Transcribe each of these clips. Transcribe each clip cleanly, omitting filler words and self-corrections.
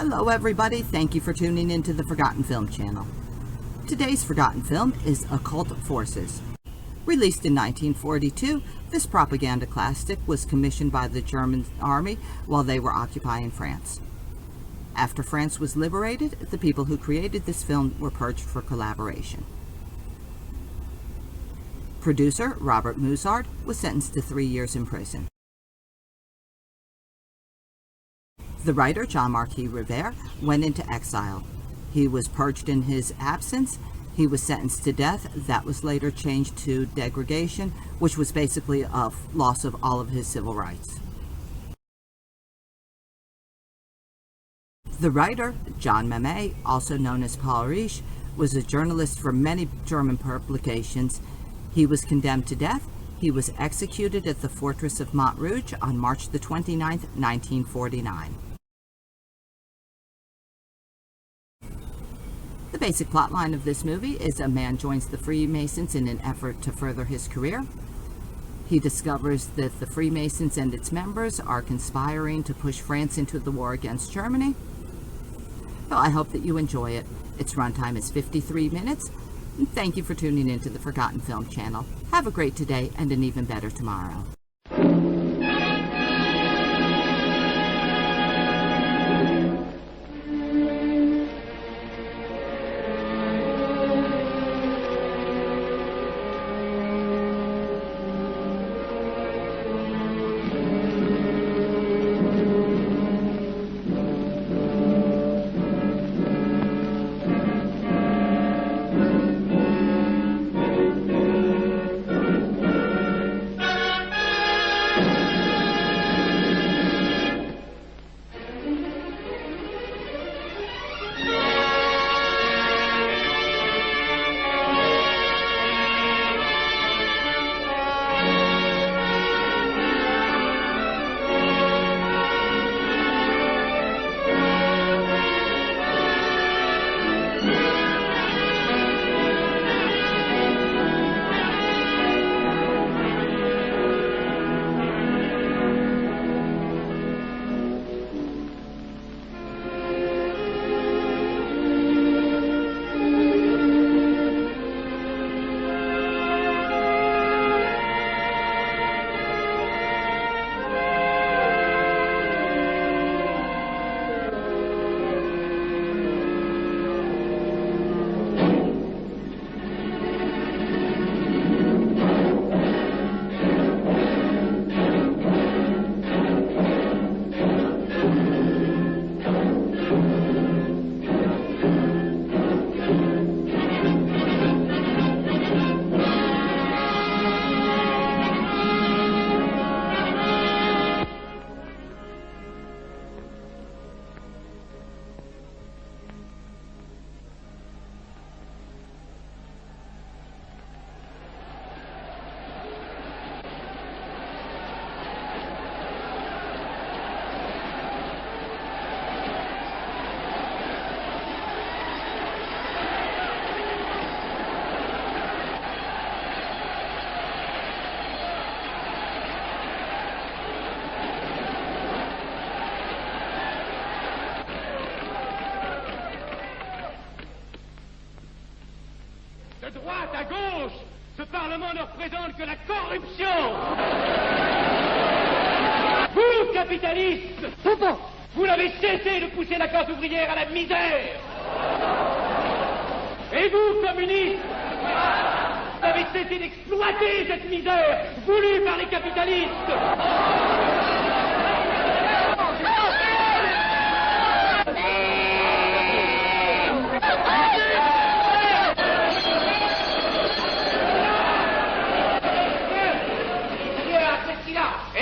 Hello everybody, thank you for tuning into the Forgotten Film channel. Today's Forgotten Film is Occult Forces. Released in 1942, this propaganda classic was commissioned by the German army while they were occupying France. After France was liberated, the people who created this film were purged for collaboration. Producer Robert Musard was sentenced to 3 years in prison. The writer Jean-Marc Rivera went into exile. He was purged in his absence. He was sentenced to death. That was later changed to degradation, which was basically a loss of all of his civil rights. The writer, John Mamet, also known as Paul Riche, was a journalist for many German publications. He was condemned to death. He was executed at the fortress of Montrouge on March the 29th, 1949. The basic plotline of this movie is a man joins the Freemasons in an effort to further his career. He discovers that the Freemasons and its members are conspiring to push France into the war against Germany. So I hope that you enjoy it. Its runtime is 53 minutes. And thank you for tuning into the Forgotten Film channel. Have a great today and an even better tomorrow. De droite à gauche, ce Parlement ne représente que la corruption. Vous, capitalistes, vous n'avez cessé de pousser la classe ouvrière à la misère. Et vous, communistes, vous avez cessé d'exploiter cette misère voulue par les capitalistes.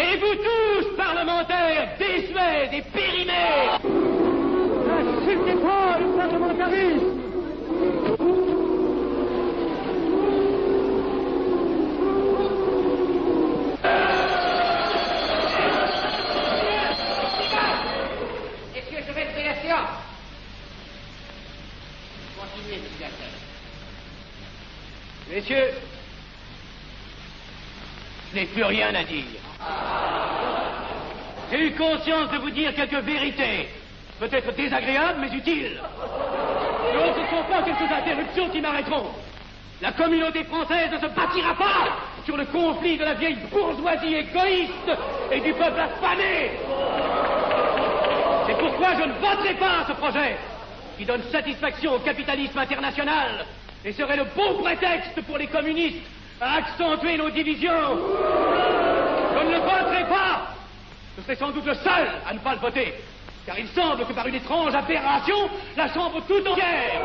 Et vous tous, parlementaires, désuets et périmés, n'insultez pas le parlementarisme. Messieurs, je vais lever la séance. Continuez, monsieur Gasset. Messieurs, je n'ai plus rien à dire. J'ai eu conscience de vous dire quelques vérités. peut-être désagréable, mais utile. Non, ce ne sont pas quelques interruptions qui m'arrêteront. La communauté française ne se bâtira pas sur le conflit de la vieille bourgeoisie égoïste et du peuple affamé. C'est pourquoi je ne voterai pas ce projet qui donne satisfaction au capitalisme international et serait le bon prétexte pour les communistes à accentuer nos divisions. Je ne le voterai pas. Je serai sans doute le seul à ne pas le voter, car il semble que par une étrange aberration, la Chambre tout entière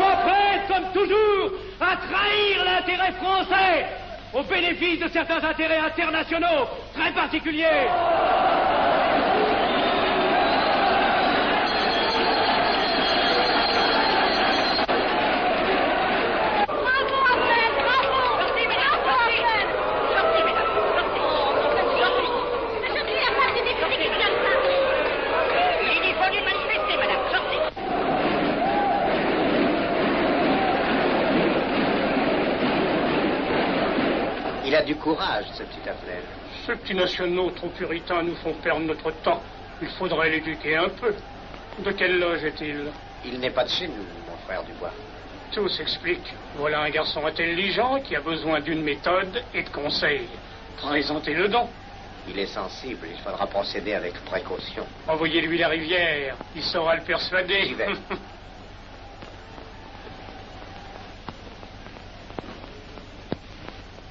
soit prête, comme toujours, à trahir l'intérêt français au bénéfice de certains intérêts internationaux très particuliers. Il a du courage, ce petit Afnel. Ces petits nationaux trop puritains nous font perdre notre temps. Il faudrait l'éduquer un peu. De quelle loge est-il? Il n'est pas de chez nous, mon frère Dubois. Tout s'explique. Voilà un garçon intelligent qui a besoin d'une méthode et de conseils. Présentez-le donc. Il est sensible, il faudra procéder avec précaution. Envoyez-lui la rivière, il saura le persuader. J'y vais.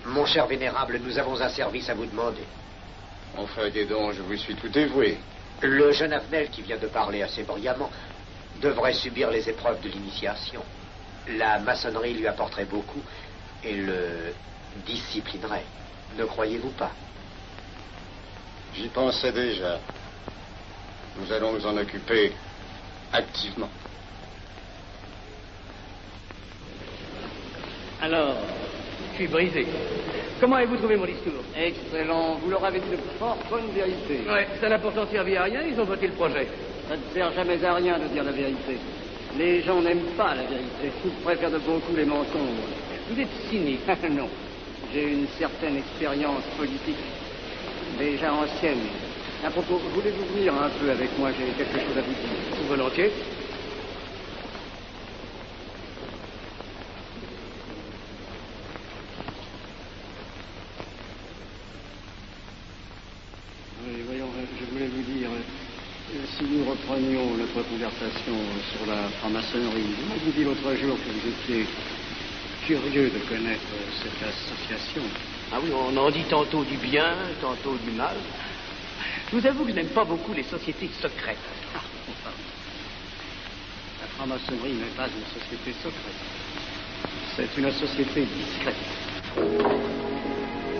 Mon cher vénérable, nous avons un service à vous demander. Enfin, dis donc, je vous suis tout dévoué. Le jeune Afnel qui vient de parler assez brillamment devrait subir les épreuves de l'initiation. La maçonnerie lui apporterait beaucoup et le disciplinerait. Ne croyez-vous pas? J'y pensais déjà. Nous allons nous en occuper activement. Alors, je suis brisé. Comment avez-vous trouvé mon discours? Excellent. Vous leur avez dit de fort bonne vérité. Ouais, ça n'a pourtant servi à rien, ils ont voté le projet. Ça ne sert jamais à rien de dire la vérité. Les gens n'aiment pas la vérité. Ils préfèrent de beaucoup les mensonges. Vous êtes cynique. Non. J'ai une certaine expérience politique, déjà ancienne. À propos, voulez-vous venir un peu avec moi? J'ai quelque chose à vous dire. Volontiers. Oui, voyons, je voulais vous dire, si nous reprenions notre conversation sur la franc-maçonnerie, vous m'avez dit l'autre jour que vous étiez curieux de connaître cette association. Ah oui, on en dit tantôt du bien, tantôt du mal. Je vous avoue que je n'aime pas beaucoup les sociétés secrètes. Ah, enfin. La franc-maçonnerie n'est pas une société secrète. C'est une société discrète.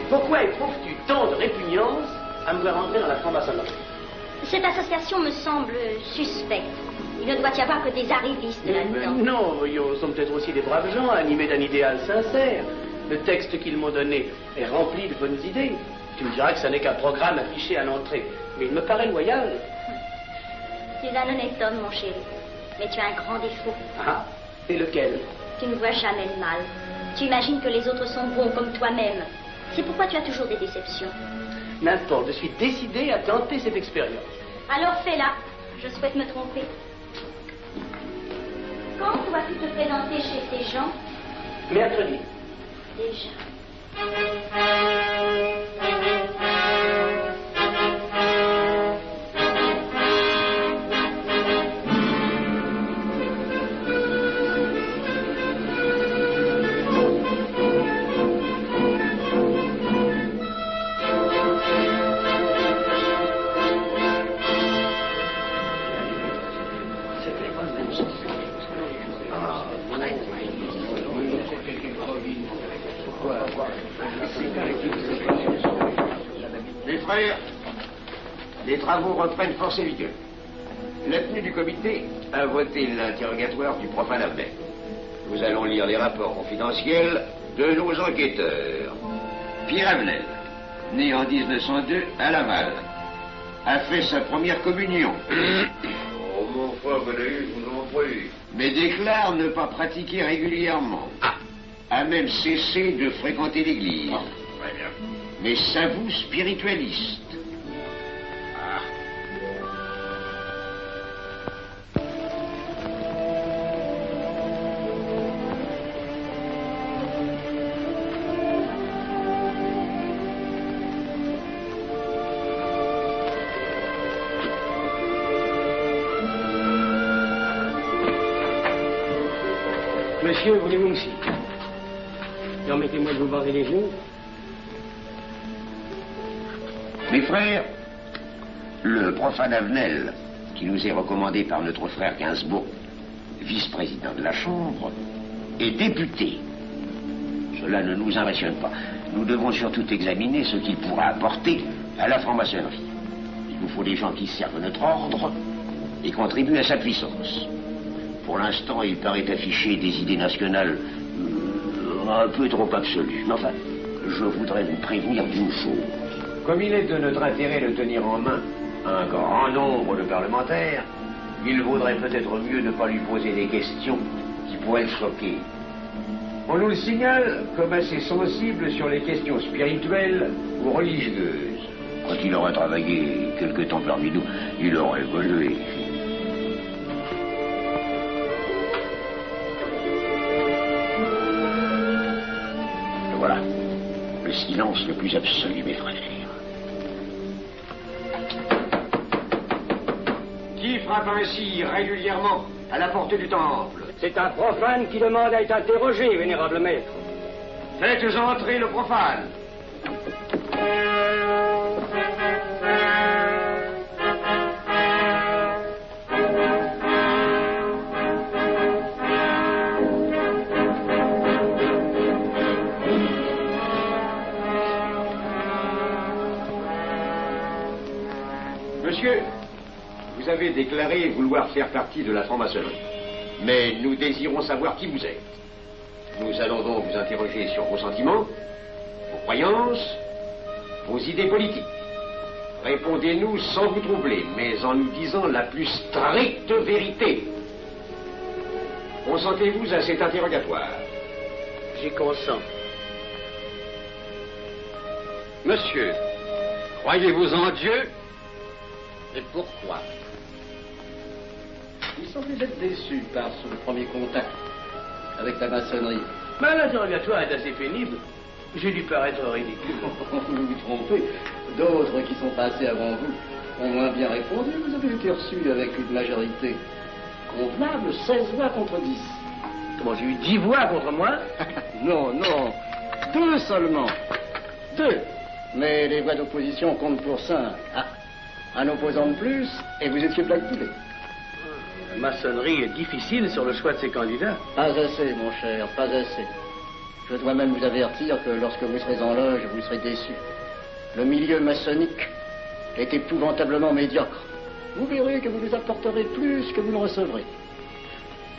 Pourquoi éprouves-tu tant de répugnance à me voir entrer dans la franc-maçonnerie? Cette association me semble suspecte. Il ne doit y avoir que des arrivistes là-dedans. Non, voyons, nous sommes peut-être aussi des braves gens animés d'un idéal sincère. Le texte qu'ils m'ont donné est rempli de bonnes idées. Tu me diras que ça n'est qu'un programme affiché à l'entrée. Mais il me paraît loyal. Tu es un honnête homme, mon chéri. Mais tu as un grand défaut. Ah, et lequel? Tu ne vois jamais le mal. Tu imagines que les autres sont bons comme toi-même. C'est pourquoi tu as toujours des déceptions. N'importe, je suis décidé à tenter cette expérience. Alors fais-la. Je souhaite me tromper. Quand dois-tu te présenter chez ces gens? Mercredi. Déjà. Mes frères, les travaux reprennent force et vigueur. La tenue du comité a voté l'interrogatoire du profane Afnel. Nous allons lire les rapports confidentiels de nos enquêteurs. Pierre Afnel, né en 1902 à Laval, a fait sa première communion. Oh, mon frère Valérie, je vous en prie. Mais déclare ne pas pratiquer régulièrement. A même cessé de fréquenter l'église. Très bien. Mais s'avoue spiritualiste. monsieur, voulez-vous aussi? Permettez-moi de vous barrer les genoux. Mes frères, le profane Avenel, qui nous est recommandé par notre frère Gainsbourg, vice-président de la Chambre, est député. Cela ne nous impressionne pas. Nous devons surtout examiner ce qu'il pourra apporter à la franc-maçonnerie. Il nous faut des gens qui servent notre ordre et contribuent à sa puissance. Pour l'instant, il paraît afficher des idées nationales un peu trop absolues. Mais enfin, je voudrais vous prévenir d'une chose. Comme il est de notre intérêt de tenir en main un grand nombre de parlementaires, il vaudrait peut-être mieux ne pas lui poser des questions qui pourraient le choquer. On nous le signale comme assez sensible sur les questions spirituelles ou religieuses. Quand il aura travaillé quelque temps parmi nous, il aura évolué. Voilà, le silence le plus absolu, mes frères. Qui frappe ainsi régulièrement à la porte du temple? C'est un profane qui demande à être interrogé, vénérable maître. Faites entrer le profane. Monsieur, vous avez déclaré vouloir faire partie de la franc-maçonnerie. Mais nous désirons savoir qui vous êtes. Nous allons donc vous interroger sur vos sentiments, vos croyances, vos idées politiques. Répondez-nous sans vous troubler, mais en nous disant la plus stricte vérité. Consentez-vous à cet interrogatoire? J'y consens. Monsieur, croyez-vous en Dieu? Et pourquoi? Il semblait être déçu par ce premier contact avec la maçonnerie. Mais l'interrogatoire est assez pénible. J'ai dû paraître ridicule. Vous vous trompez. D'autres qui sont passés avant vous ont moins bien répondu. Vous avez été reçu avec une majorité convenable, 16 voix contre 10. Comment, j'ai eu 10 voix contre moi? Non, non. 2 seulement. 2. Mais les voix d'opposition comptent pour 5. Ah, un opposant de plus, et vous étiez plaqué. La maçonnerie est difficile sur le choix de ses candidats. Pas assez, mon cher, pas assez. Je dois même vous avertir que lorsque vous serez en loge, vous serez déçu. Le milieu maçonnique est épouvantablement médiocre. Vous verrez que vous nous apporterez plus que vous ne recevrez.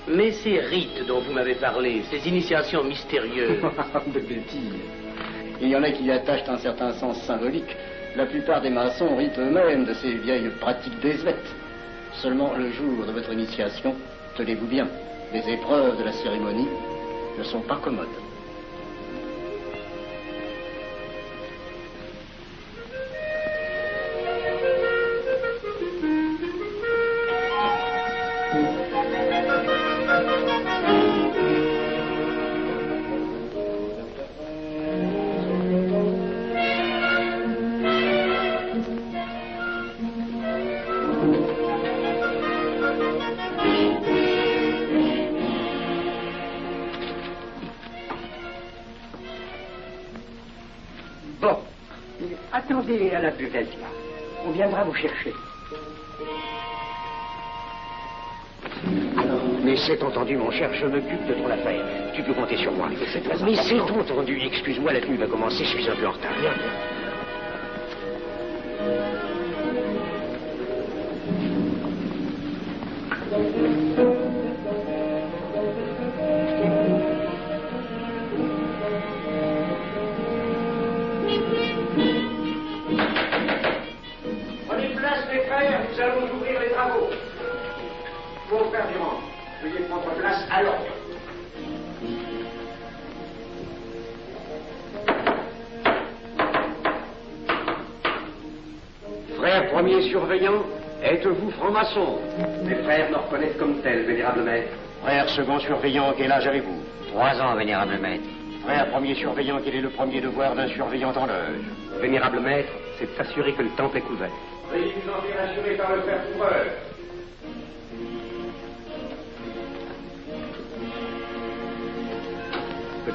Mais ces rites dont vous m'avez parlé, ces initiations mystérieuses... De bêtises. Il y en a qui y attachent un certain sens symbolique. La plupart des maçons ritent eux-mêmes de ces vieilles pratiques désuètes. Seulement, le jour de votre initiation, tenez-vous bien, les épreuves de la cérémonie ne sont pas commodes. Attendez à la buvette, là. On viendra vous chercher. Mais c'est entendu, mon cher, je m'occupe de ton affaire. Tu peux compter sur moi. Mais c'est entendu, excuse-moi, la tenue va commencer, je suis un peu en retard. Viens, viens. Nous allons ouvrir les travaux. Mon frère Durand, veuillez prendre place à l'ordre. Frère premier surveillant, êtes-vous franc-maçon? Mes frères me reconnaissent comme tel, vénérable maître. Frère second surveillant, quel âge avez-vous? 3 ans, vénérable maître. Frère premier surveillant, quel est le premier devoir d'un surveillant en loge? Vénérable maître, c'est de s'assurer que le temple est couvert. Veuillez vous en faire assurer par le frère couvreur.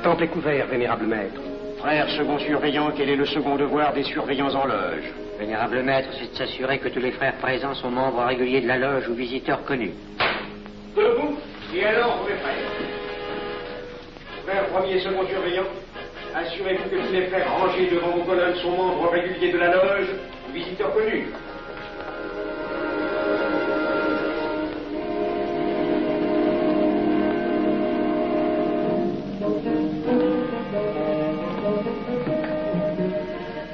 temple est couvert, vénérable maître. Frère second surveillant, quel est le second devoir des surveillants en loge? Vénérable maître, c'est de s'assurer que tous les frères présents sont membres réguliers de la loge ou visiteurs connus. Debout, et alors, mes frères. Frère premier second surveillant, assurez-vous que tous les frères rangés devant vos colonnes sont membres réguliers de la loge ou visiteurs connus.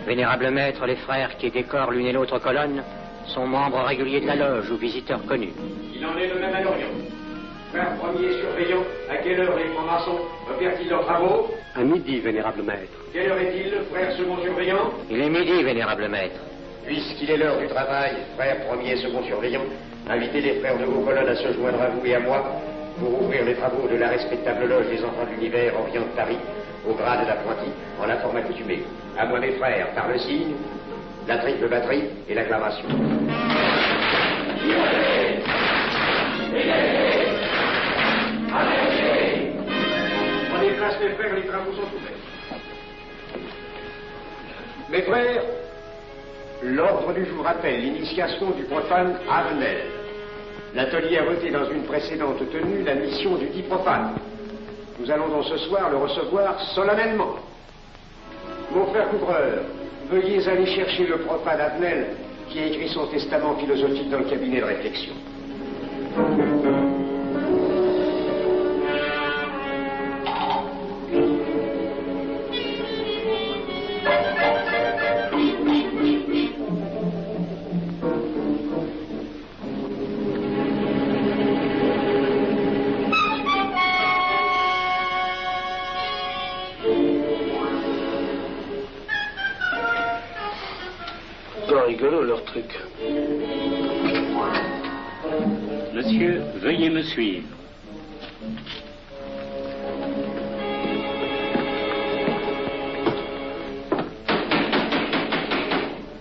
Vénérable maître, les frères qui décorent l'une et l'autre colonne sont membres réguliers de la loge ou visiteurs connus. Il en est de même à l'Orient. Frère premier surveillant, à quelle heure les francs-maçons opèrent-ils leurs travaux? À midi, vénérable maître. Quelle heure est-il, frère second surveillant? Il est midi, vénérable maître. Puisqu'il est l'heure du travail, frère premier second surveillant, invitez les frères de vos colonnes à se joindre à vous et à moi pour ouvrir les travaux de la respectable loge des enfants de l'univers Orient de Paris, au grade d'apprenti, en la forme accoutumée. À moi, mes frères, par le signe, la triple batterie et l'acclamation. Prenez place, mes frères, les travaux sont ouverts. Mes frères, l'ordre du jour appelle l'initiation du profane Avenel. L'atelier a voté dans une précédente tenue la mission du dit profane. Nous allons donc ce soir le recevoir solennellement. Mon frère couvreur, veuillez aller chercher le profane Avenel qui a écrit son testament philosophique dans le cabinet de réflexion. Rigolo leur truc. Monsieur, veuillez me suivre.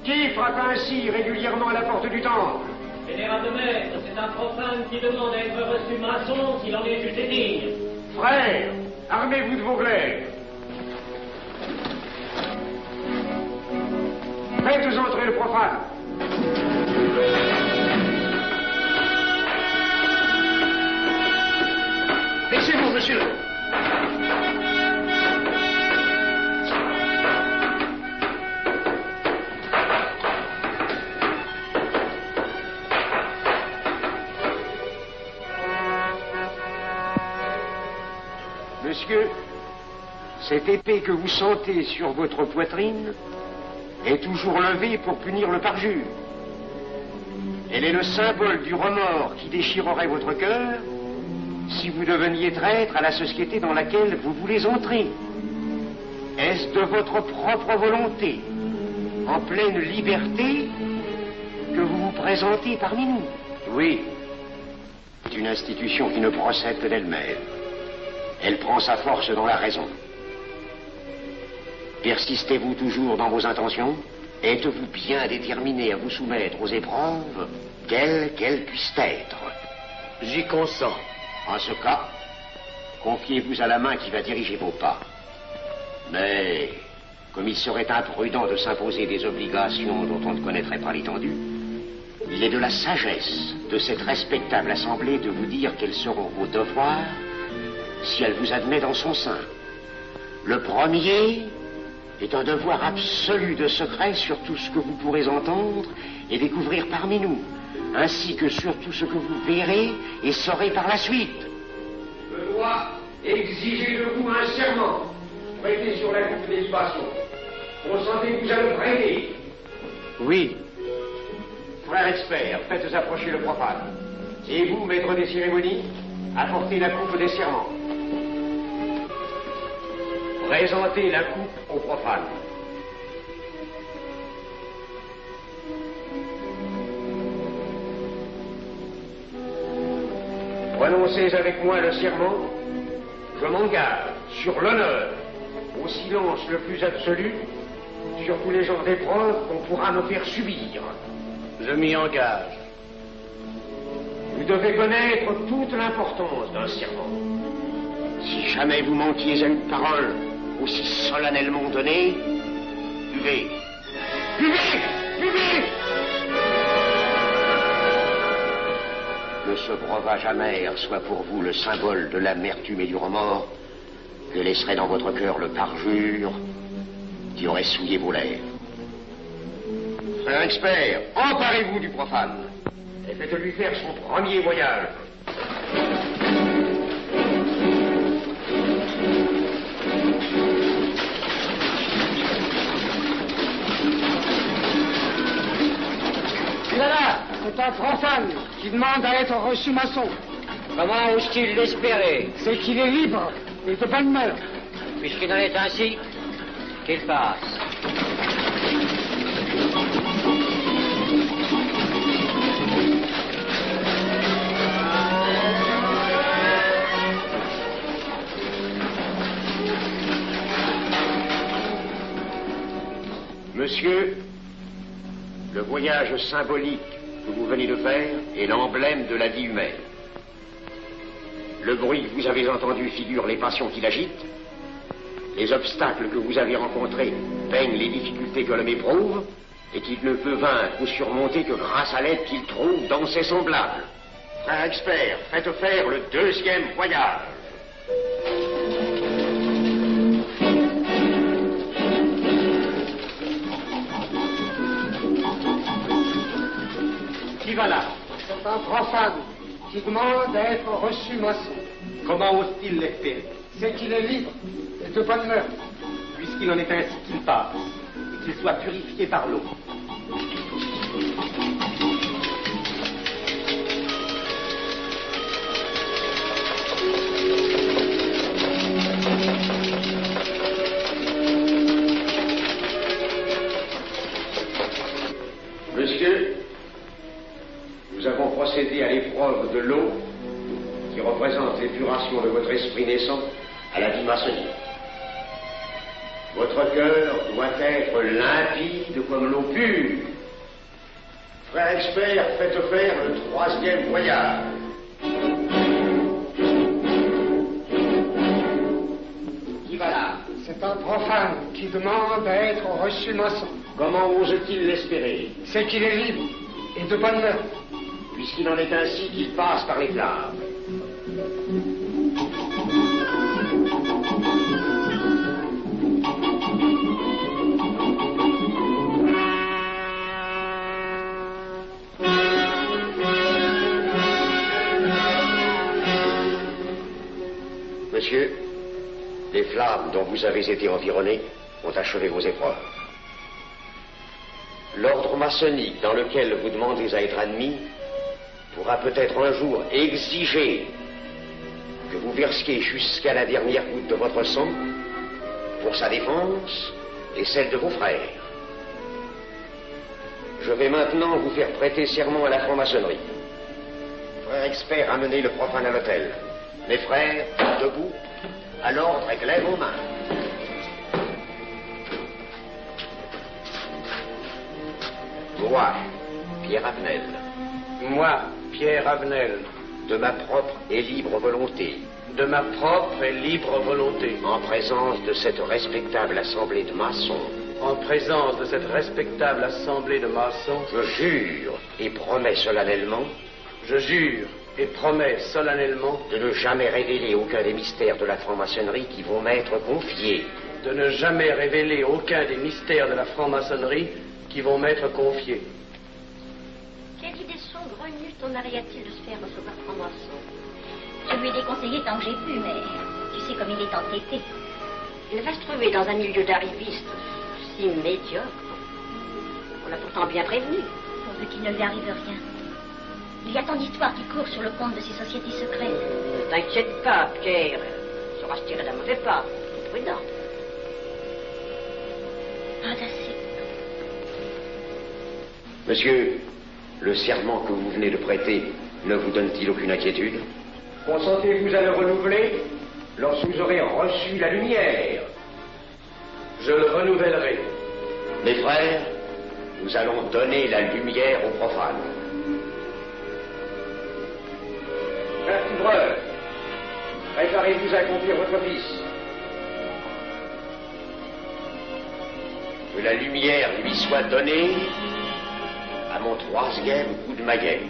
Qui frappe ainsi régulièrement à la porte du temple? Vénérable maître, c'est un profane qui demande à être reçu maçon s'il en est jugé digne. Frères, armez-vous de vos glaives. Faites entrer le profane. Laissez-vous, monsieur. Monsieur, cette épée que vous sentez sur votre poitrine est toujours levée pour punir le parjure. Elle est le symbole du remords qui déchirerait votre cœur si vous deveniez traître à la société dans laquelle vous voulez entrer. Est-ce de votre propre volonté, en pleine liberté, que vous vous présentez parmi nous? Oui. C'est une institution qui ne procède que d'elle-même. Elle prend sa force dans la raison. Persistez-vous toujours dans vos intentions? Êtes-vous bien déterminé à vous soumettre aux épreuves, quelles qu'elles puissent être? J'y consens. En ce cas, confiez-vous à la main qui va diriger vos pas. Mais, comme il serait imprudent de s'imposer des obligations dont on ne connaîtrait pas l'étendue, il est de la sagesse de cette respectable assemblée de vous dire quels seront vos devoirs si elle vous admet dans son sein. Le premier est un devoir absolu de secret sur tout ce que vous pourrez entendre et découvrir parmi nous, ainsi que sur tout ce que vous verrez et saurez par la suite. Je dois exiger de vous un serment prêté sur la coupe des libations. Consentez-vous à le prêter? Oui. Frère expert, faites approcher le profane. Et vous, maître des cérémonies, apportez la coupe des serments. Présentez la coupe au profane. Prononcez avec moi le serment. Je m'engage sur l'honneur, au silence le plus absolu, sur tous les genres d'épreuves qu'on pourra me faire subir. Je m'y engage. Vous devez connaître toute l'importance d'un serment. Si jamais vous manquiez à une parole aussi solennellement donnée, buvez. Buvez! Buvez! Que ce breuvage amer soit pour vous le symbole de l'amertume et du remords que laisserait dans votre cœur le parjure qui aurait souillé vos lèvres. Frère expert, emparez-vous du profane et faites-lui faire son premier voyage. Là, c'est un profane qui demande à être reçu maçon. Comment ose-t-il l'espérer? C'est qu'il est libre et de bonne mœurs. Puisqu'il en est ainsi, qu'il passe. Monsieur, le voyage symbolique que vous venez de faire est l'emblème de la vie humaine. Le bruit que vous avez entendu figure les passions qui l'agitent. Les obstacles que vous avez rencontrés peignent les difficultés que l'homme éprouve et qu'il ne peut vaincre ou surmonter que grâce à l'aide qu'il trouve dans ses semblables. Frère expert, faites faire le deuxième voyage. Qui va là? C'est un profane qui demande à être reçu maçon. Comment ose-t-il l'espérer? C'est qu'il est libre et de bonne mœurs. Puisqu'il en est ainsi qu'il passe, et qu'il soit purifié par l'eau. Monsieur, nous avons procédé à l'épreuve de l'eau qui représente l'épuration de votre esprit naissant à la vie maçonnique. Votre cœur doit être limpide comme l'eau pure. Frère expert, faites faire le troisième voyage. Qui va là? C'est un profane qui demande à être reçu maçon. Comment ose-t-il l'espérer? C'est qu'il est libre et de bonne mœurs. Puisqu'il en est ainsi qu'il passe par les flammes. Monsieur, les flammes dont vous avez été environné ont achevé vos épreuves. L'ordre maçonnique dans lequel vous demandez à être admis pourra peut-être un jour exiger que vous versiez jusqu'à la dernière goutte de votre sang pour sa défense et celle de vos frères. Je vais maintenant vous faire prêter serment à la franc-maçonnerie. Frère expert, amenez le profane à l'hôtel. Mes frères, debout, à l'ordre et glaive aux mains. Moi, Pierre Avenel. Moi, Pierre Avenel. De ma propre et libre volonté. De ma propre et libre volonté. En présence de cette respectable assemblée de maçons. En présence de cette respectable assemblée de maçons. Je jure et promets solennellement. Je jure et promets solennellement. De ne jamais révéler aucun des mystères de la franc-maçonnerie qui vont m'être confiés. De ne jamais révéler aucun des mystères de la franc-maçonnerie qui vont m'être confiés. Quelle idée saugrenue ton arrière-t-il de se faire recevoir franc-maçon? Je lui ai déconseillé tant que j'ai pu, mais tu sais comme il est entêté. Il va se trouver dans un milieu d'arrivistes si médiocre. On l'a pourtant bien prévenu. Pourvu qu'il ne lui arrive rien. Il y a tant d'histoires qui courent sur le compte de ces sociétés secrètes. Ne t'inquiète pas, Pierre. Il saura se tirer d'un mauvais pas. Prudent. Pas d'assez. Monsieur, le serment que vous venez de prêter ne vous donne-t-il aucune inquiétude? Consentez-vous à le renouveler lorsque vous aurez reçu la lumière? Je le renouvellerai. Mes frères, nous allons donner la lumière aux profanes. Frère Couvreur, préparez-vous vous accomplir votre fils. Que la lumière lui soit donnée à mon 3e coup de maguet.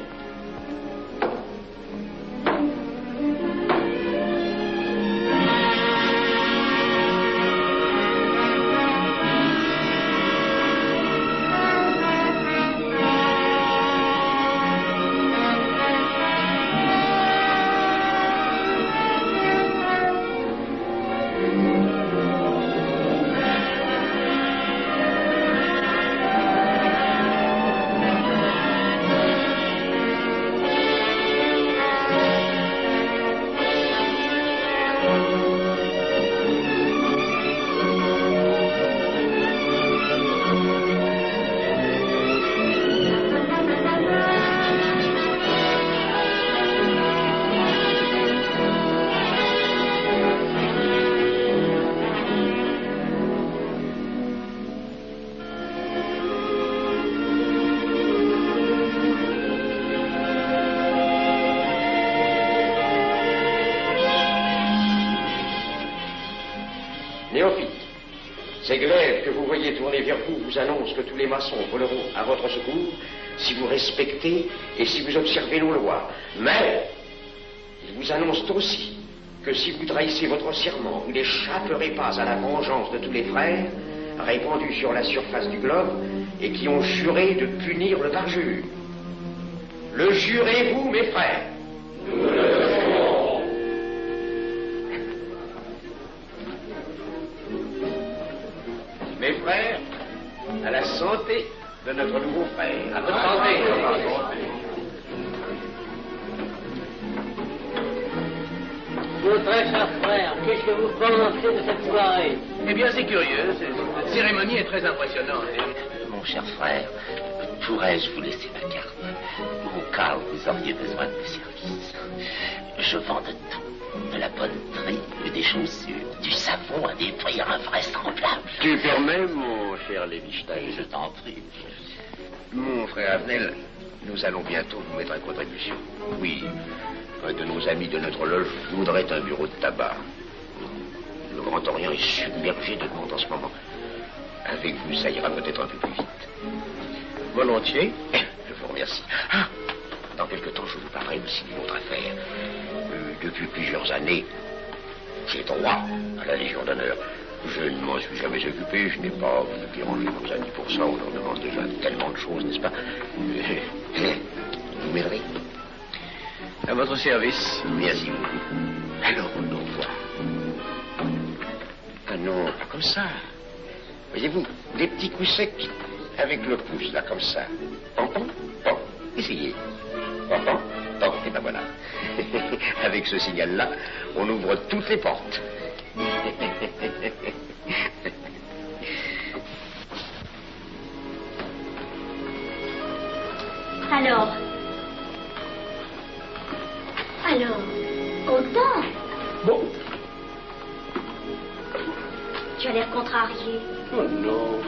Ces glaives que vous voyez tourner vers vous vous annoncent que tous les maçons voleront à votre secours si vous respectez et si vous observez nos lois. Mais ils vous annoncent aussi que si vous trahissez votre serment, vous n'échapperez pas à la vengeance de tous les frères répandus sur la surface du globe et qui ont juré de punir le parjure. Le jurez-vous, mes frères? Nous le jurons. Mes frères, à la santé de notre nouveau frère. À votre santé. Mon très cher frère, qu'est-ce que vous pensez de cette soirée? Eh bien, c'est curieux. Cette cérémonie est très impressionnante. Mon cher frère, pourrais-je vous laisser ma carte au cas où vous auriez besoin de mes services? Je vends de tout. De la bonneterie, des chaussures, du savon à des prix invraisemblables. Tu permets, mon cher Lévi-Stein? Je t'en prie. Mon frère Avenel, nous allons bientôt vous mettre en contribution. Oui, un de nos amis de notre loge voudrait un bureau de tabac. Le Grand Orient est submergé de monde en ce moment. Avec vous, ça ira peut-être un peu plus vite. Volontiers. Je vous remercie. Ah, dans quelque temps, je vous parlerai aussi d'une autre affaire. Depuis plusieurs années, j'ai droit à la Légion d'honneur. Je ne m'en suis jamais occupé, je n'ai pas voulu déranger nos amis pour ça. On leur demande déjà tellement de choses, n'est-ce pas? Vous m'aiderez? À votre service. Merci beaucoup. Alors, on l'envoie. Ah non, pas comme ça. Voyez-vous, des petits coups secs avec le pouce, là, comme ça. Tampon? Bon, essayez. Tampon? Bon, et ben voilà. Avec ce signal-là, on ouvre toutes les portes. Alors, content? Bon. Tu as l'air contrarié. Oh non.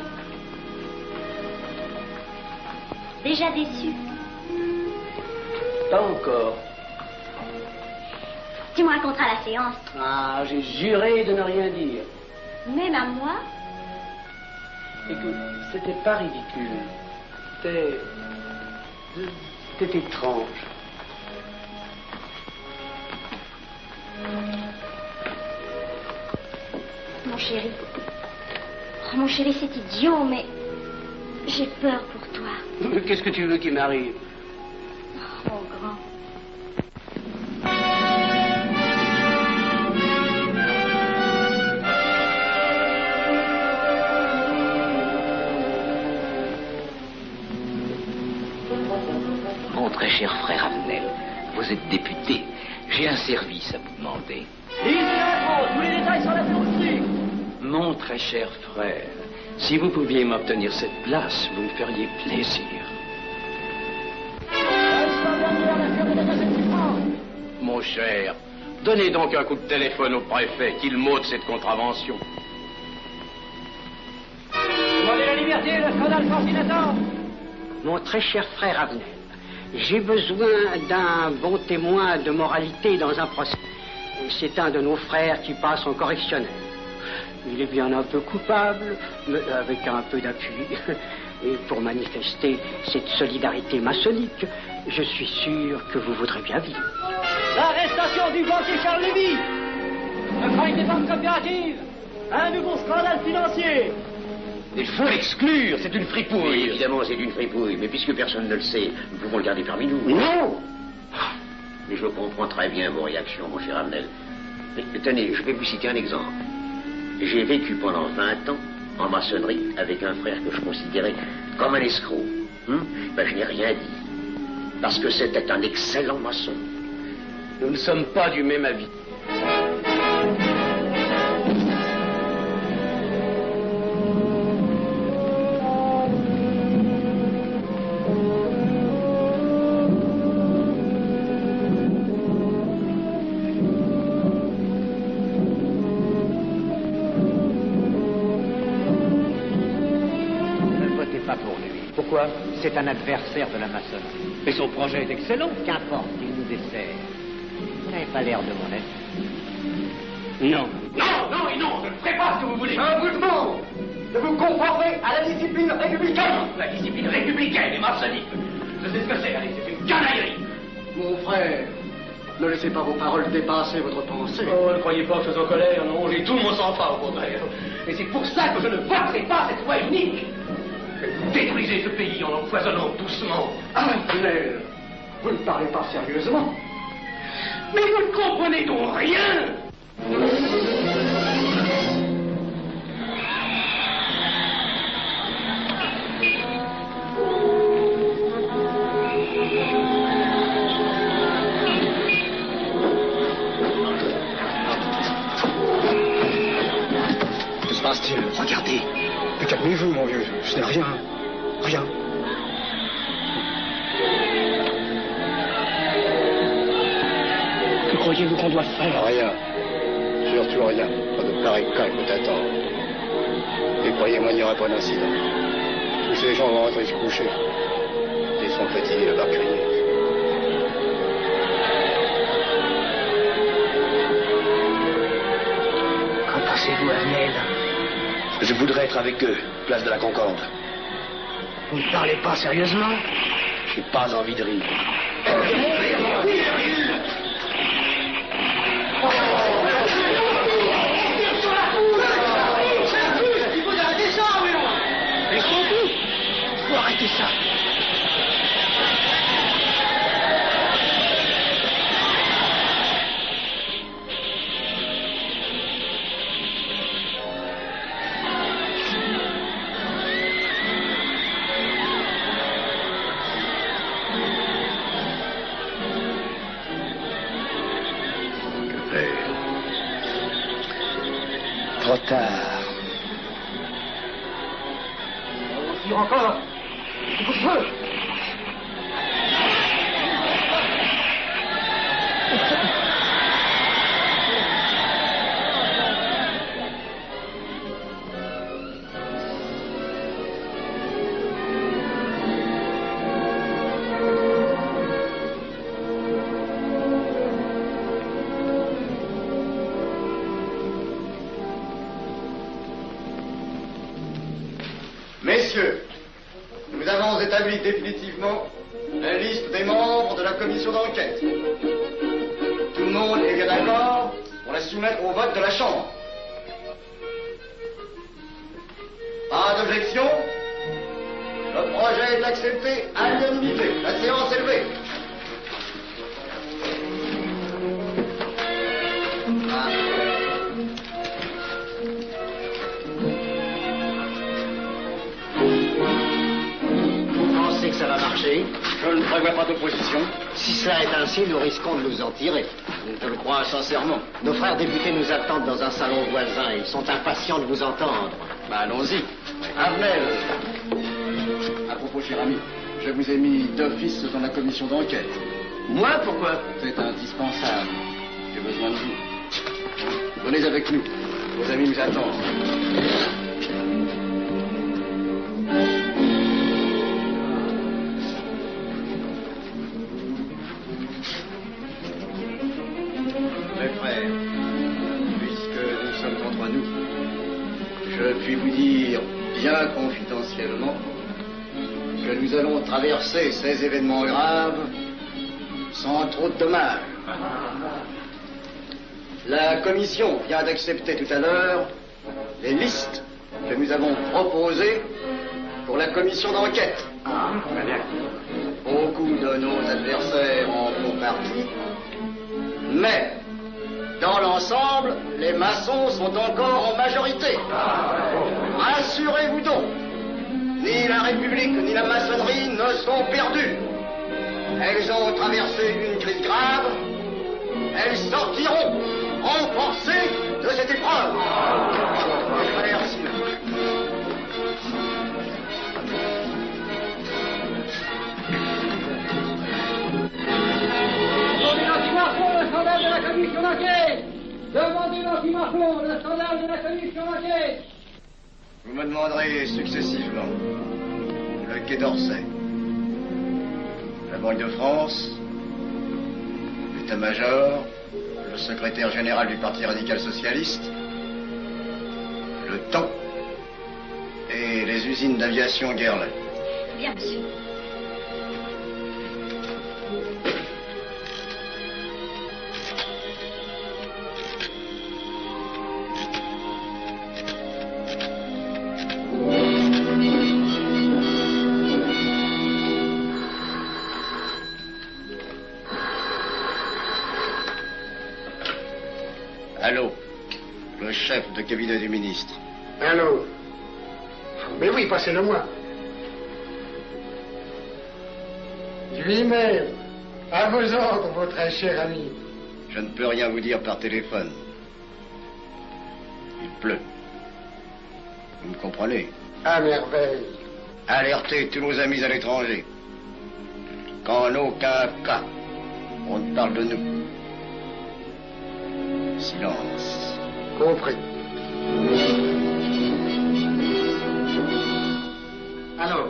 Déjà déçu? Pas encore. Tu me raconteras la séance. Ah, j'ai juré de ne rien dire. Même à moi? Écoute, c'était pas ridicule. C'était étrange. Mon chéri. Oh, mon chéri, c'est idiot, mais j'ai peur pour toi. Qu'est-ce que tu veux qu'il m'arrive? Oh, grand. Mon très cher frère Avenel, vous êtes député. J'ai un service à vous demander. Tous les détails sont là aussi. Mon très cher frère, si vous pouviez m'obtenir cette place, vous me feriez plaisir. Mon cher, donnez donc un coup de téléphone au préfet, qu'il m'ôte cette contravention. Demandez la liberté et le scandale fascinateur. Mon très cher frère Avenel, j'ai besoin d'un bon témoin de moralité dans un procès. C'est un de nos frères qui passe en correctionnel. Il est bien un peu coupable, mais avec un peu d'appui. Et pour manifester cette solidarité maçonnique, je suis sûr que vous voudrez bien vivre. L'arrestation du banquier Charles Lévy. Le faille des banques coopératives. Un nouveau scandale financier. Il faut l'exclure, c'est une fripouille. Oui, évidemment, c'est une fripouille, mais puisque personne ne le sait, nous pouvons le garder parmi nous. Non. Mais je comprends très bien vos réactions, mon cher Amnel. Mais tenez, je vais vous citer un exemple. J'ai vécu pendant 20 ans en maçonnerie avec un frère que je considérais comme un escroc. Ben, je n'ai rien dit. Parce que c'était un excellent maçon. Nous ne sommes pas du même avis. Pourquoi? C'est un adversaire de la maçonnerie. Mais son projet est excellent. Qu'importe, il nous dessert. Vous n'avez pas l'air de mon être. Non. Non, je ne ferai pas ce que vous voulez. Je vous demande de vous conformer à la discipline républicaine. La discipline républicaine et maçonnique. Je sais ce que c'est, allez, c'est une canaillerie. Mon frère, ne laissez pas vos paroles dépasser votre pensée. Oh, ne croyez pas que je sois en colère, non, j'ai tout mon sang-froid au contraire. Et c'est pour ça que je ne voterai pas cette loi unique. Vous détruisez ce pays en l'empoisonnant doucement. Amnel, vous ne parlez pas sérieusement. Mais vous ne comprenez donc rien. Que se passe-t-il? Regardez. Mais calmez-vous, mon vieux. Ce n'est rien. Rien. Que croyez-vous qu'on doit faire? Rien. Surtout rien. Pas de pareil cas que t'attends. Et croyez-moi, il n'y aura pas d'incident. Tous ces gens vont rentrer se coucher. Ils sont fatigués de crier. Qu'en pensez-vous, Amnel? Je voudrais être avec eux, place de la Concorde. Vous ne parlez pas sérieusement? J'ai pas envie de rire. Faut arrêter ça. Trop tard. On tire encore. Feu. Messieurs, nous avons établi définitivement la liste des membres de la commission d'enquête. Tout le monde est bien d'accord pour la soumettre au vote de la Chambre. Pas d'objection? Le projet est accepté à l'unanimité. La séance est levée. Que ça va marcher? Je ne prévois pas d'opposition. Si cela est ainsi, nous risquons de nous en tirer. Je le crois sincèrement. Nos frères députés nous attendent dans un salon voisin. Ils sont impatients de vous entendre. Allons-y. Arnel. À propos, cher ami, je vous ai mis d'office dans la commission d'enquête. Moi, pourquoi? C'est indispensable. J'ai besoin de vous. Venez avec nous. Vos amis nous attendent. Mes frères, puisque nous sommes entre nous, je puis vous dire bien confidentiellement que nous allons traverser ces événements graves sans trop de dommages. La commission vient d'accepter tout à l'heure les listes que nous avons proposées pour la commission d'enquête. Beaucoup de nos adversaires en font partie, mais dans l'ensemble, les maçons sont encore en majorité. Rassurez-vous donc, ni la République ni la maçonnerie ne sont perdues. Elles ont traversé une crise grave. Elles sortiront renforcées de cette épreuve. Merci. Demandez l'anti-Marfon, le scandale de la commission d'enquête. Demandez l'anti-Marfon, le scandale de la commission d'enquête. Vous me demanderez successivement le Quai d'Orsay, la Banque de France, l'état-major, le secrétaire général du Parti radical socialiste, le temps et les usines d'aviation Guerlain. Bien, monsieur. Allô, le chef de cabinet du ministre. Allô? Mais oui, passez-le moi. Lui-même, à vos ordres, votre très cher ami. Je ne peux rien vous dire par téléphone. Il pleut. Vous me comprenez? À merveille. Alertez tous nos amis à l'étranger. Qu'en aucun cas, on ne parle de nous. Silence. Compris. Allô,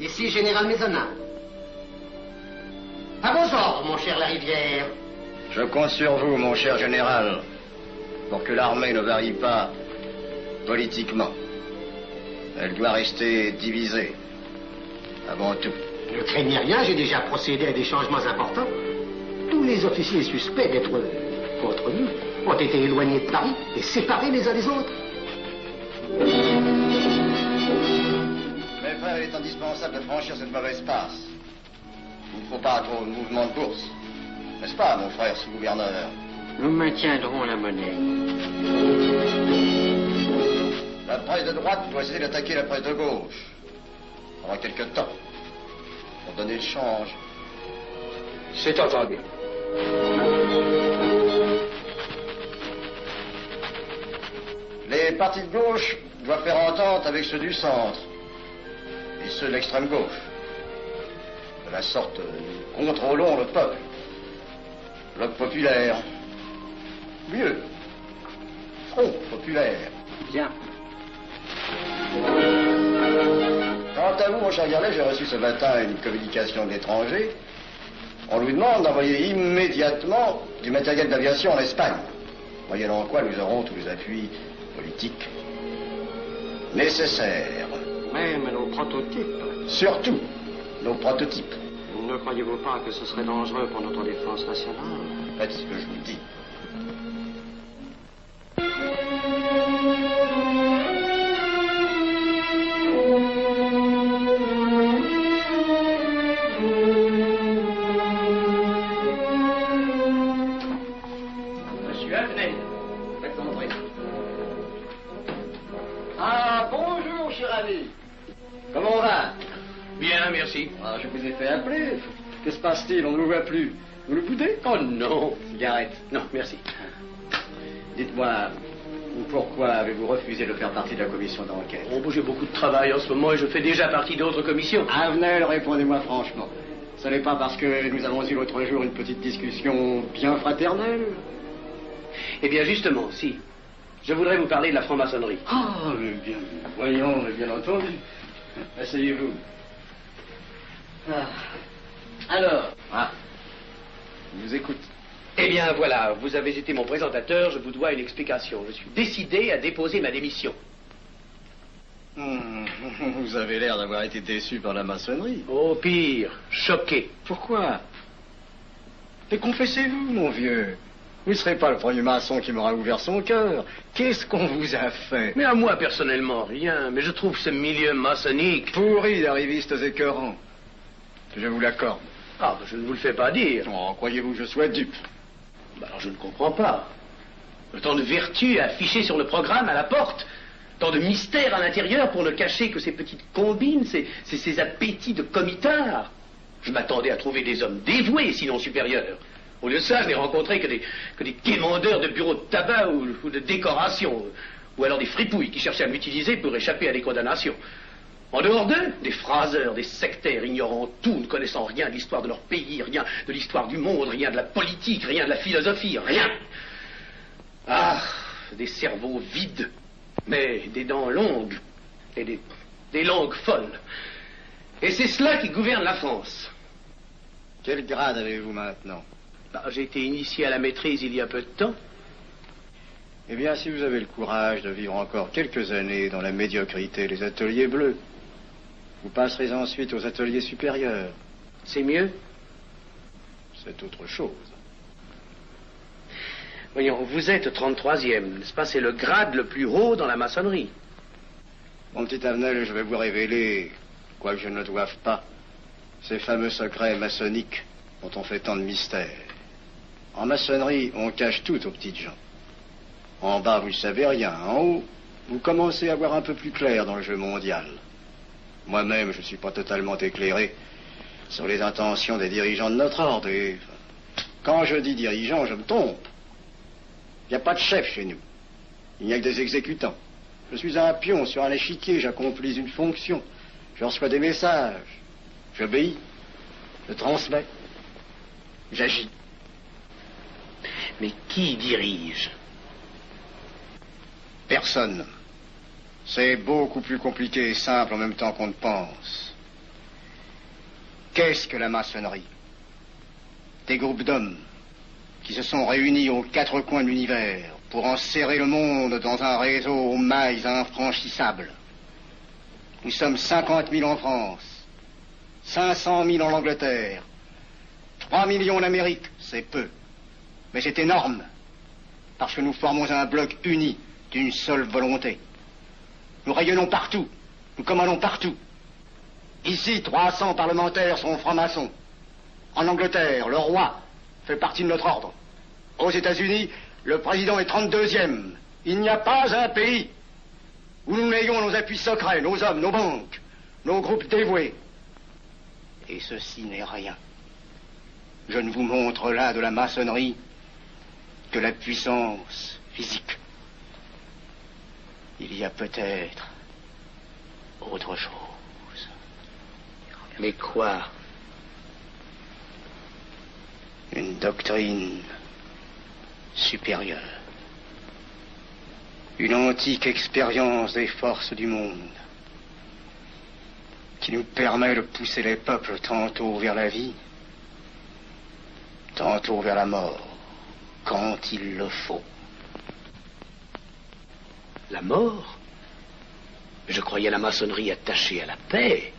ici Général Maisonnat. À vos ordres, mon cher Larivière. Je compte sur vous, mon cher général, pour que l'armée ne varie pas politiquement. Elle doit rester divisée, avant tout. Ne craignez rien, j'ai déjà procédé à des changements importants. Tous les officiers suspects d'être contre nous ont été éloignés de Paris et séparés les uns des autres. Mes frères, il est indispensable de franchir cette mauvaise passe. Il ne faut pas trop de mouvement de bourse. N'est-ce pas, mon frère sous-gouverneur? Nous maintiendrons la monnaie. La presse de droite doit essayer d'attaquer la presse de gauche. Pendant quelque temps. Pour donner le change. C'est entendu. Les partis de gauche doivent faire entente avec ceux du centre. Et ceux de l'extrême gauche. De la sorte, nous contrôlons le peuple. Bloc populaire. Mieux. Front populaire. Bien. Quant à vous, mon cher Garlet, j'ai reçu ce matin une communication d'étrangers. On nous demande d'envoyer immédiatement du matériel d'aviation en Espagne. Moyennant quoi nous aurons tous les appuis politiques nécessaires. Même nos prototypes. Surtout nos prototypes. Ne croyez-vous pas que ce serait dangereux pour notre défense nationale? Faites ce que je vous dis. Monsieur Avenel, faites entrer. Ah, bonjour, cher ami. Comment on va? Bien, merci. Ah, je vous ai fait appeler. Que se passe-t-il? On ne vous voit plus. Vous le boudez? Oh non. Cigarette. Non, merci. Dites-moi, pourquoi avez-vous refusé de faire partie de la commission d'enquête? Oh, j'ai beaucoup de travail en ce moment et je fais déjà partie d'autres commissions. Avenel, répondez-moi franchement. Ce n'est pas parce que nous avons eu l'autre jour une petite discussion bien fraternelle? Eh bien, justement, si. Je voudrais vous parler de la franc-maçonnerie. Ah, mais bien, voyons, mais bien entendu. Asseyez-vous. Alors, Ah, je vous écoute. Eh bien, voilà, vous avez été mon présentateur, je vous dois une explication. Je suis décidé à déposer ma démission. Vous avez l'air d'avoir été déçu par la maçonnerie. Au pire, choqué. Pourquoi? Mais confessez-vous, mon vieux. Vous ne serez pas le premier maçon qui m'aura ouvert son cœur. Qu'est-ce qu'on vous a fait? Mais à moi, personnellement, rien. Mais je trouve ce milieu maçonnique... pourri d'arrivistes écœurants. Je vous l'accorde. Ah, je ne vous le fais pas dire. Oh, croyez-vous que je sois dupe? Alors, je ne comprends pas. Tant de vertu affichées sur le programme à la porte. Tant de mystère à l'intérieur pour ne cacher que ces petites combines, ces appétits de comitard. Je m'attendais à trouver des hommes dévoués, sinon supérieurs. Au lieu de ça, je n'ai rencontré que des quémandeurs de bureaux de tabac ou de décoration, ou alors des fripouilles qui cherchaient à m'utiliser pour échapper à des condamnations. En dehors d'eux, des phraseurs, des sectaires, ignorant tout, ne connaissant rien de l'histoire de leur pays, rien de l'histoire du monde, rien de la politique, rien de la philosophie, rien. Ah, des cerveaux vides, mais des dents longues, et des langues folles. Et c'est cela qui gouverne la France. Quel grade avez-vous maintenant? J'ai été initié à la maîtrise il y a peu de temps. Eh bien, si vous avez le courage de vivre encore quelques années dans la médiocrité des ateliers bleus, vous passerez ensuite aux ateliers supérieurs. C'est mieux? C'est autre chose. Voyons, vous êtes 33e, n'est-ce pas? C'est le grade le plus haut dans la maçonnerie. Mon petit Avenel, je vais vous révéler, quoique je ne le doive pas, ces fameux secrets maçonniques dont on fait tant de mystère. En maçonnerie, on cache tout aux petites gens. En bas, vous ne savez rien. En haut, vous commencez à voir un peu plus clair dans le jeu mondial. Moi-même, je ne suis pas totalement éclairé sur les intentions des dirigeants de notre ordre. Et quand je dis dirigeants, je me trompe. Il n'y a pas de chef chez nous. Il n'y a que des exécutants. Je suis un pion sur un échiquier, j'accomplis une fonction. Je reçois des messages. J'obéis. Je transmets. J'agis. Mais qui dirige? Personne. C'est beaucoup plus compliqué et simple en même temps qu'on ne pense. Qu'est-ce que la maçonnerie? Des groupes d'hommes qui se sont réunis aux quatre coins de l'univers pour enserrer le monde dans un réseau aux mailles infranchissables. Nous sommes 50 000 en France, 500 000 en Angleterre, 3 millions en Amérique, c'est peu. Mais c'est énorme, parce que nous formons un bloc uni d'une seule volonté. Nous rayonnons partout, nous commandons partout. Ici, 300 parlementaires sont francs-maçons. En Angleterre, le roi fait partie de notre ordre. Aux États-Unis, le président est 32e. Il n'y a pas un pays où nous n'ayons nos appuis secrets, nos hommes, nos banques, nos groupes dévoués. Et ceci n'est rien. Je ne vous montre là de la maçonnerie que la puissance physique. Il y a peut-être autre chose. Mais quoi? Une doctrine supérieure. Une antique expérience des forces du monde qui nous permet de pousser les peuples tantôt vers la vie, tantôt vers la mort, quand il le faut. La mort? Je croyais la maçonnerie attachée à la paix.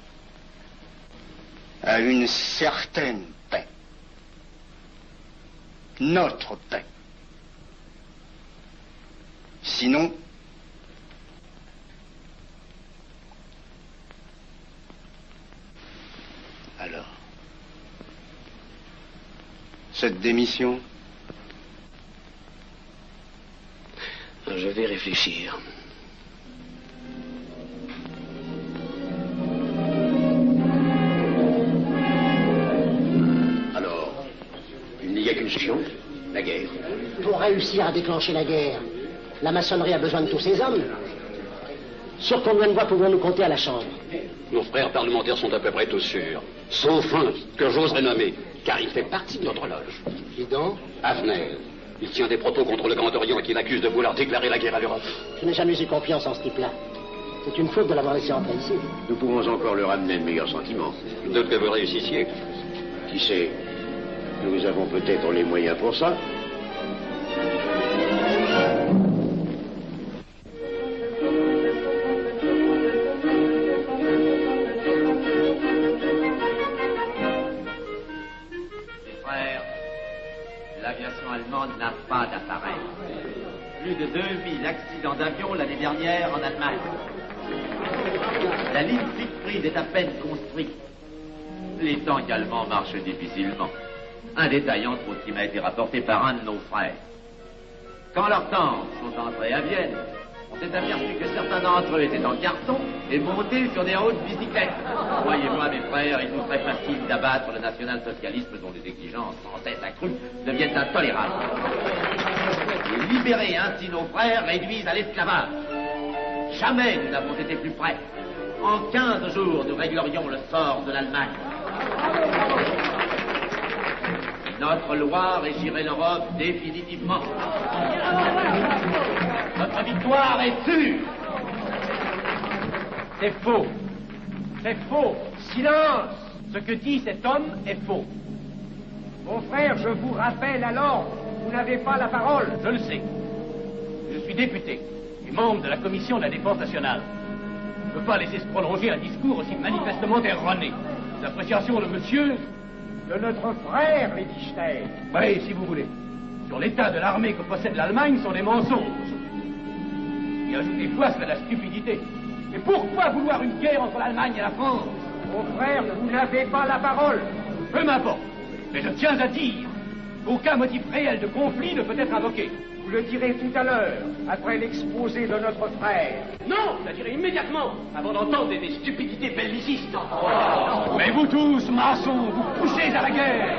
À une certaine paix. Notre paix. Sinon, alors, cette démission? Je vais réfléchir. Alors, il n'y a qu'une solution, la guerre. Pour réussir à déclencher la guerre, la maçonnerie a besoin de tous ses hommes. Sur combien de voix pouvons-nous compter à la Chambre? Nos frères parlementaires sont à peu près tous sûrs. Sauf un que j'oserais nommer, car il fait partie de notre loge. Qui donc? Avenel. Il tient des propos contre le Grand Orient et qu'il accuse de vouloir déclarer la guerre à l'Europe. Je n'ai jamais eu confiance en ce type-là. C'est une faute de l'avoir laissé entrer ici. Nous pouvons encore leur amener de meilleurs sentiments. D'autres que vous réussissiez. Qui sait? Nous avons peut-être les moyens pour ça. L'aviation allemande n'a pas d'appareil. Plus de 2000 accidents d'avion l'année dernière en Allemagne. La ligne Siegfried est à peine construite. Les tanks allemands marchent difficilement. Un détail entre autres qui m'a été rapporté par un de nos frères. Quand leurs tanks sont entrés à Vienne, on s'est aperçu que certains d'entre eux étaient en carton et montés sur des hautes bicyclettes. Voyez-moi, mes frères, il nous serait facile d'abattre le national-socialisme dont les exigences sans cesse accrues deviennent intolérables. Et libérer ainsi nos frères réduisent à l'esclavage. Jamais nous n'avons été plus près. En 15 jours, nous réglerions le sort de l'Allemagne. Notre loi régirait l'Europe définitivement. Notre victoire est sûre. C'est faux. C'est faux. Silence. Ce que dit cet homme est faux. Mon frère, je vous rappelle alors, vous n'avez pas la parole. Je le sais. Je suis député et membre de la commission de la défense nationale. Je ne peux pas laisser se prolonger un discours aussi manifestement erroné. Les appréciations de monsieur, de notre frère, Liechtenstein. Oui, si vous voulez. Sur l'état de l'armée que possède l'Allemagne sont des mensonges. Et ajoutez foi à la stupidité. Mais pourquoi vouloir une guerre entre l'Allemagne et la France? Mon frère, vous n'avez pas la parole. Peu m'importe. Mais je tiens à dire qu'aucun motif réel de conflit ne peut être invoqué. Vous le direz tout à l'heure, après l'exposé de notre frère. Non, je le dirai immédiatement, avant d'entendre des stupidités bellicistes. Mais vous tous, maçons, vous poussez à la guerre.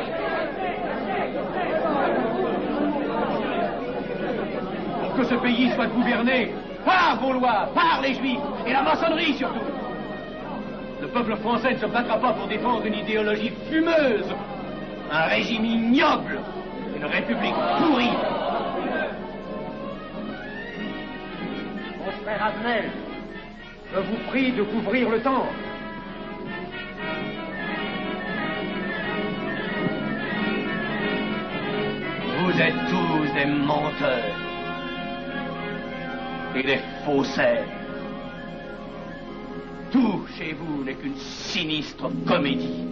Pour que ce pays soit gouverné par vos lois, par les Juifs et la maçonnerie surtout. Le peuple français ne se battra pas pour défendre une idéologie fumeuse, un régime ignoble, une république pourrie. Mon frère Abnel, je vous prie de couvrir le temple. Vous êtes tous des menteurs et des faussaires. Tout chez vous n'est qu'une sinistre comédie.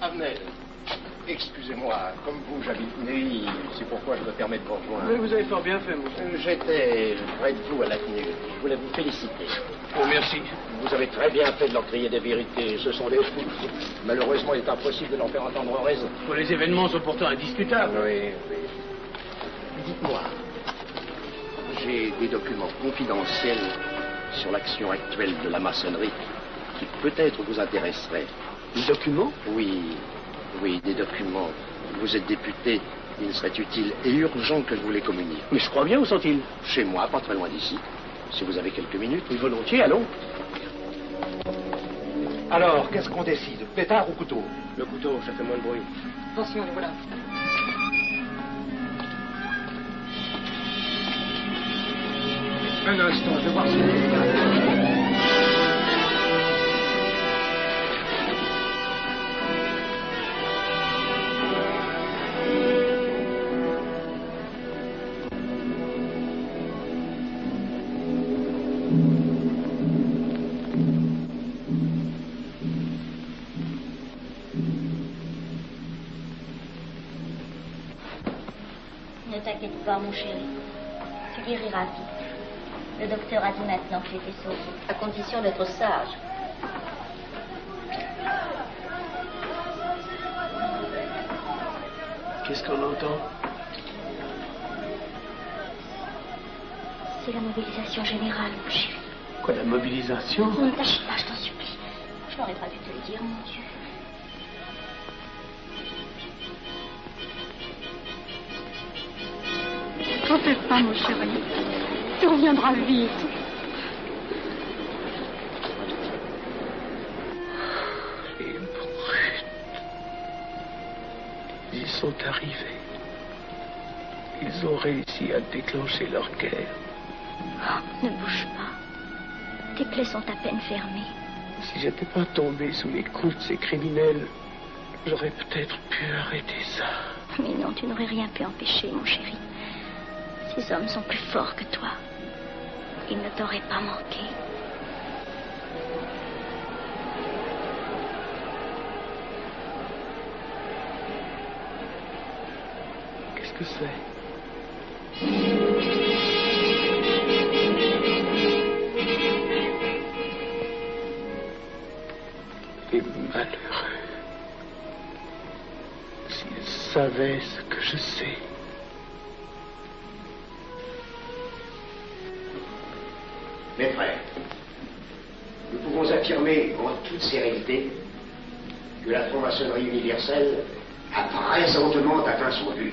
Abnel, excusez-moi, comme vous, j'habite Neuilly, c'est pourquoi je me permets de vous rejoindre. Oui, vous avez fort bien fait, monsieur. J'étais près de vous à la CNU. Je voulais vous féliciter. Oh, merci. Vous avez très bien fait de leur crier des vérités. Ce sont des fous. Malheureusement, il est impossible de leur faire entendre raison. Les événements sont pourtant indiscutables. Oui, oui. Dites-moi, j'ai des documents confidentiels sur l'action actuelle de la maçonnerie qui peut-être vous intéresseraient. Des documents? Oui, oui, des documents. Vous êtes député, il serait utile et urgent que je vous les communique. Mais je crois bien, où sont-ils? Chez moi, pas très loin d'ici. Si vous avez quelques minutes. Oui, volontiers, allons. Alors, qu'est-ce qu'on décide? Pétard ou couteau? Le couteau, ça fait moins de bruit. Attention, les voilà. Un instant, je vais voir si... Ne t'inquiète pas, mon chéri. Tu guériras vite. Le docteur a dit maintenant que tu étais sauvé, à condition d'être sage. Qu'est-ce qu'on entend? C'est la mobilisation générale, mon chéri. Quoi, la mobilisation? Ne t'agite pas, je t'en supplie. Je n'aurais pas dû te le dire, mon Dieu. T'en fais pas, mon chéri. Tu reviendras vite. Ils sont arrivés. Ils ont réussi à déclencher leur guerre. Oh, ne bouge pas. Tes plaies sont à peine fermées. Si j'étais pas tombé sous les coups de ces criminels, j'aurais peut-être pu arrêter ça. Mais non, tu n'aurais rien pu empêcher, mon chéri. Ces hommes sont plus forts que toi. Ils ne t'auraient pas manqué. Qu'est-ce que c'est? Les malheureux. S'ils savaient ce que je sais. Mes frères, nous pouvons affirmer en toute sérénité que la franc-maçonnerie universelle a présentement atteint son but.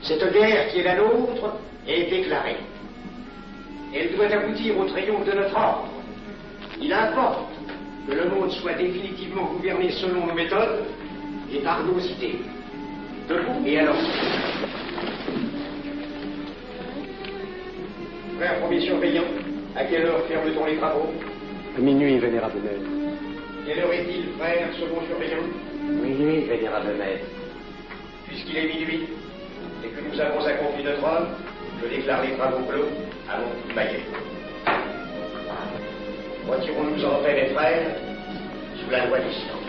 Cette guerre qui est la nôtre est déclarée. Elle doit aboutir au triomphe de notre ordre. Il importe que le monde soit définitivement gouverné selon nos méthodes et par nos idées. Debout et alors. Frère premier surveillant, à quelle heure ferme-t-on les travaux? À minuit, vénérable maître. Quelle heure est-il, frère second surveillant? Minuit, vénérable maître. Puisqu'il est minuit et que nous avons accompli notre œuvre, je déclare les travaux clos avant toute baguette. Retirons-nous en paix, mes frères, sous la loi du silence.